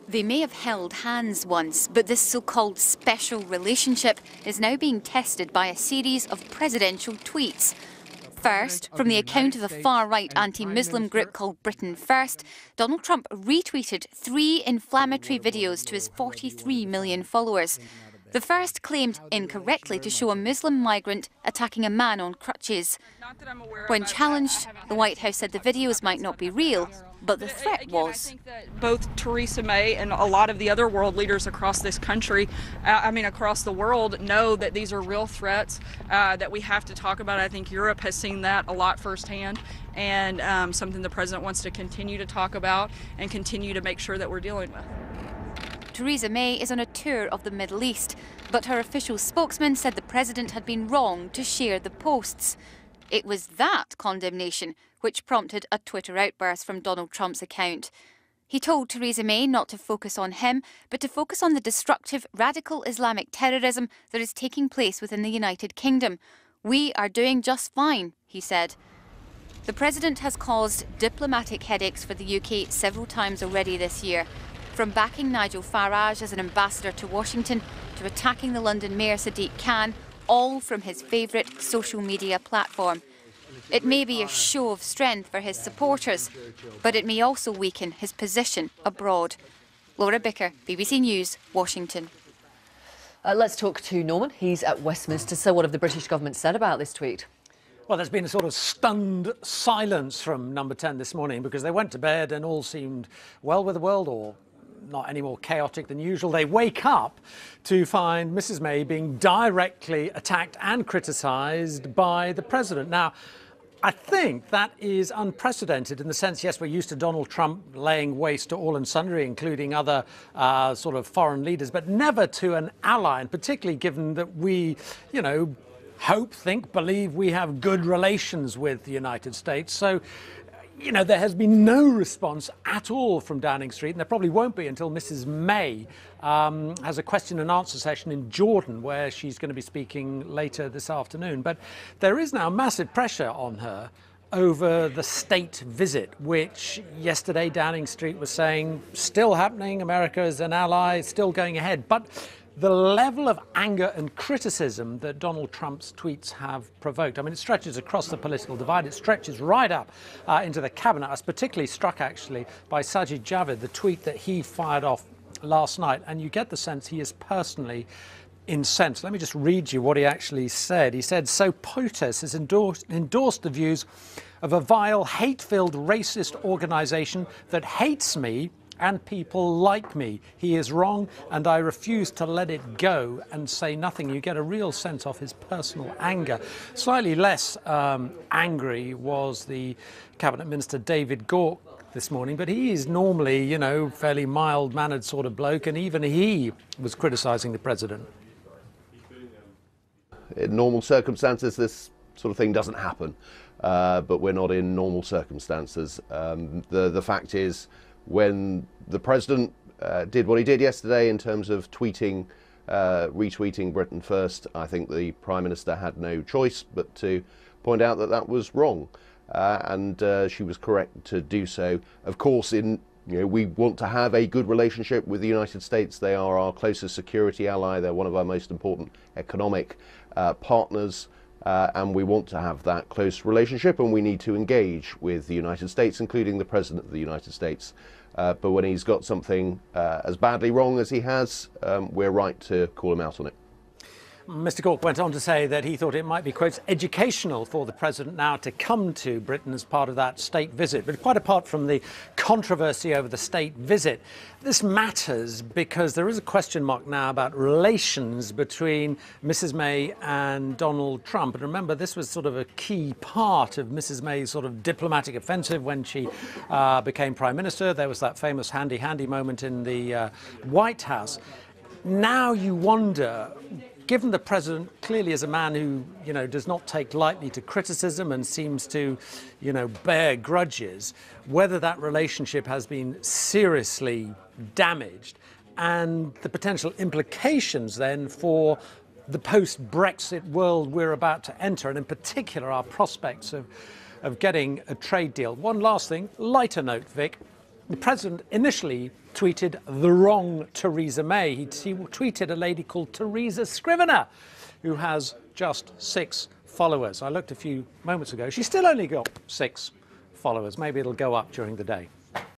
They may have held hands once, but this so-called special relationship is now being tested by a series of presidential tweets. First, from the account of a far-right anti-Muslim group called Britain First, Donald Trump retweeted 3 inflammatory videos to his 43 million followers. The first claimed incorrectly to show a Muslim migrant attacking a man on crutches. When challenged, the White House said the videos might not be real, but the threat was. I think that both Theresa May and a lot of the other world leaders across this country, across the world, know that these are real threats that we have to talk about. I think Europe has seen that a lot firsthand, and something the president wants to continue to talk about and continue to make sure that we're dealing with. Theresa May is on a tour of the Middle East, but her official spokesman said the president had been wrong to share the posts. It was that condemnation which prompted a Twitter outburst from Donald Trump's account. He told Theresa May not to focus on him, but to focus on the destructive radical Islamic terrorism that is taking place within the United Kingdom. "We are doing just fine," he said. The president has caused diplomatic headaches for the UK several times already this year. From backing Nigel Farage as an ambassador to Washington to attacking the London Mayor Sadiq Khan, all from his favourite social media platform. It may be a show of strength for his supporters, but it may also weaken his position abroad. Laura Bicker, BBC News, Washington. Let's talk to Norman. He's at Westminster. So what have the British government said about this tweet? Well, there's been a sort of stunned silence from Number 10 this morning because they went to bed and all seemed well with the world, or not any more chaotic than usual. They wake up to find Mrs May being directly attacked and criticised by the president. Now, I think that is unprecedented in the sense, yes, we're used to Donald Trump laying waste to all and sundry, including other sort of foreign leaders, but never to an ally, and particularly given that we, hope, think, believe we have good relations with the United States. So, there has been no response at all from Downing Street, and there probably won't be until Mrs May has a question and answer session in Jordan, where she's going to be speaking later this afternoon. But there is now massive pressure on her over the state visit, which yesterday Downing Street was saying still happening, America is an ally, still going ahead. But the level of anger and criticism that Donald Trump's tweets have provoked, I mean, it stretches across the political divide. It stretches right up into the cabinet. I was particularly struck, actually, by Sajid Javid, the tweet that he fired off last night. And you get the sense he is personally incensed. Let me just read you what he actually said. He said, "So POTUS has endorsed the views of a vile, hate-filled, racist organisation that hates me and people like me. He is wrong, and I refuse to let it go and say nothing." You get a real sense of his personal anger. Slightly less angry was the Cabinet Minister David Gauke this morning, but he is normally, fairly mild-mannered sort of bloke, and even he was criticising the president. In normal circumstances, this sort of thing doesn't happen, but we're not in normal circumstances. The fact is, when the president did what he did yesterday in terms of tweeting, retweeting Britain First, I think the Prime Minister had no choice but to point out that that was wrong, and she was correct to do so. Of course, we want to have a good relationship with the United States. They are our closest security ally. They're one of our most important economic partners. And we want to have that close relationship, and we need to engage with the United States, including the President of the United States. But when he's got something as badly wrong as he has, we're right to call him out on it. Mr Gauke went on to say that he thought it might be, quote, educational for the president now to come to Britain as part of that state visit. But quite apart from the controversy over the state visit, this matters because there is a question mark now about relations between Mrs May and Donald Trump. And remember, this was sort of a key part of Mrs May's sort of diplomatic offensive when she became Prime Minister. There was that famous handy moment in the White House. Now you wonder, given the president clearly is a man who, does not take lightly to criticism and seems to, bear grudges, whether that relationship has been seriously damaged, and the potential implications then for the post-Brexit world we're about to enter, and in particular our prospects of getting a trade deal. One last thing, lighter note, Vic. the president initially tweeted the wrong Theresa May. He tweeted a lady called Teresa Scrivener, who has just 6 followers. I looked a few moments ago. She's still only got 6 followers. Maybe it'll go up during the day.